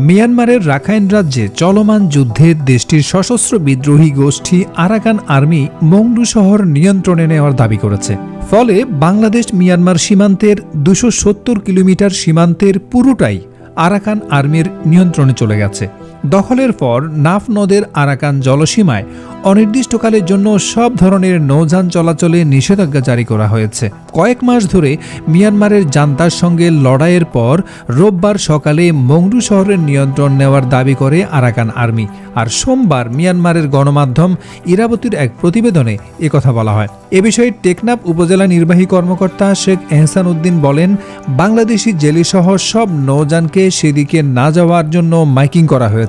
মিয়ানমারের রাখাইন রাজ্যে চলমান যুদ্ধে দেশটির সশস্ত্র বিদ্রোহী গোষ্ঠী আরাকান আর্মি মংডু শহর নিয়ন্ত্রণে নেওয়ার দাবি করেছে। ফলে বাংলাদেশ মিয়ানমার সীমান্তের ২৭০ কিলোমিটার সীমান্তের পুরোটাই আরাকান আর্মির নিয়ন্ত্রণে চলে গেছে। দখলের পর নাফ নদের আরাকান জলসীমায় অনির্দিষ্টকালের জন্য সব ধরনের নৌযান চলাচলে নিষেধাজ্ঞা জারি করা হয়েছে। কয়েক মাস ধরে মিয়ানমারের জান্তার সঙ্গে লড়াইয়ের পর রোববার সকালে মংডু শহরের নিয়ন্ত্রণ নেওয়ার দাবি করে আরাকান আর্মি। আর সোমবার মিয়ানমারের গণমাধ্যম ইরাবতীর এক প্রতিবেদনে একথা বলা হয়। এ বিষয়ে টেকনাফ উপজেলা নির্বাহী কর্মকর্তা শেখ এহসান উদ্দিন বলেন, বাংলাদেশি জেলিসহ সব নৌযানকে সেদিকে না যাওয়ার জন্য মাইকিং করা হয়েছে।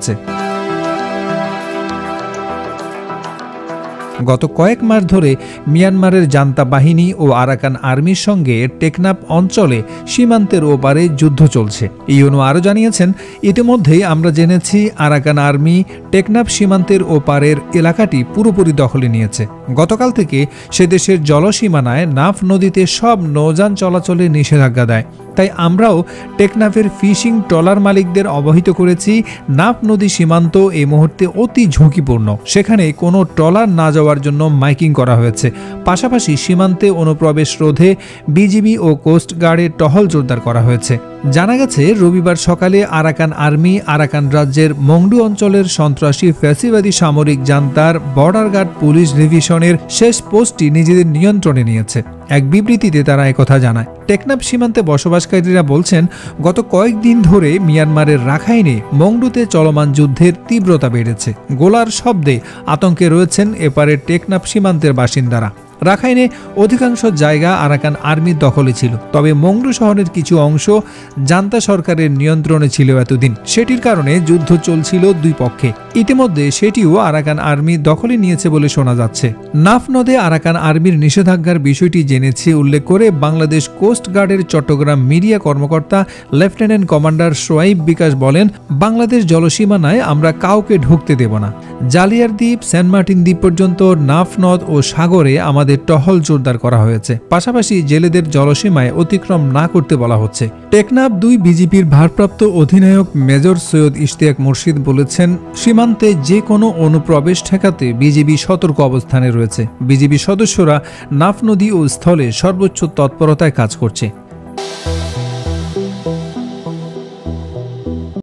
গত কয়েক মাস ধরে মিয়ানমারের জান্তা বাহিনী ও আরাকান আর্মির সঙ্গে টেকনাফ অঞ্চলে সীমান্তের ওপারে যুদ্ধ চলছে। ইউনো আরও জানিয়েছেন, ইতিমধ্যেই আমরা জেনেছি আরাকান আর্মি টেকনাফ সীমান্তের ওপারের এলাকাটি পুরোপুরি দখলে নিয়েছে। গতকাল থেকে সে দেশের জলসীমানায় নাফ নদীতে সব নৌযান চলাচলে নিষেধাজ্ঞা দেয়। তাই আমরাও টেকনাফের ফিশিং ট্রলার মালিকদের অবহিত করেছি, নাফ নদী সীমান্ত এই মুহূর্তে অতি ঝুঁকিপূর্ণ, সেখানে কোনো ট্রলার না যাওয়ার জন্য মাইকিং করা হয়েছে। পাশাপাশি সীমান্তে অনুপ্রবেশ রোধে বিজিবি ও কোস্টগার্ডের টহল জোরদার করা হয়েছে। জানা গেছে, রবিবার সকালে আরাকান আর্মি আরাকান রাজ্যের মংডু অঞ্চলের সন্ত্রাসী ফ্যাসিবাদী সামরিক জান্তার বর্ডার গার্ড পুলিশ ডিভিশনের শেষ পোস্টটি নিজেদের নিয়ন্ত্রণে নিয়েছে। এক বিবৃতিতে তারা একথা জানায়। টেকনাফ সীমান্তে বসবাসকারীরা বলছেন, গত কয়েকদিন ধরে মিয়ানমারের রাখাইনে মংডুতে চলমান যুদ্ধের তীব্রতা বেড়েছে। গোলার শব্দে আতঙ্কে রয়েছেন এপারের টেকনাফ সীমান্তের বাসিন্দারা। রাখাইনে অধিকাংশ জায়গা আরাকান আর্মির দখলে ছিল, তবে মংডু শহরের কিছু অংশ জান্তা সরকারের নিয়ন্ত্রণে ছিল এতদিন। সেটির কারণে যুদ্ধ চলছিল দুই পক্ষে। ইতিমধ্যে সেটিও আরাকান আর্মি দখলে নিয়েছে বলে শোনা যাচ্ছে। নাফ নদে আরাকান আর্মির নিষেধাজ্ঞার বিষয়টি জেনেছি উল্লেখ করে বাংলাদেশ কোস্ট গার্ডের চট্টগ্রাম মিডিয়া কর্মকর্তা লেফটেন্যান্ট কমান্ডার সোয়াইব বিকাশ বলেন, বাংলাদেশ জলসীমানায় আমরা কাউকে ঢুকতে দেব না। জালিয়ার দ্বীপ, সেন্ট মার্টিন দ্বীপ পর্যন্ত নাফ নদ ও সাগরে আমাদের টহল জোরদার করা হয়েছে। পাশাপাশি জেলেদের জলসীমায় অতিক্রম না করতে বলা হচ্ছে। টেকনাফ ২ বিজেপির ভারপ্রাপ্ত অধিনায়ক মেজর সৈয়দ ইশতিয়াক মুর্শিদ বলেছেন, সীমান্তে যে কোনো অনুপ্রবেশ ঠেকাতে বিজিবি সতর্ক অবস্থানে রয়েছে। বিজিবি সদস্যরা নাফ নদী ও স্থলে সর্বোচ্চ তৎপরতায় কাজ করছে।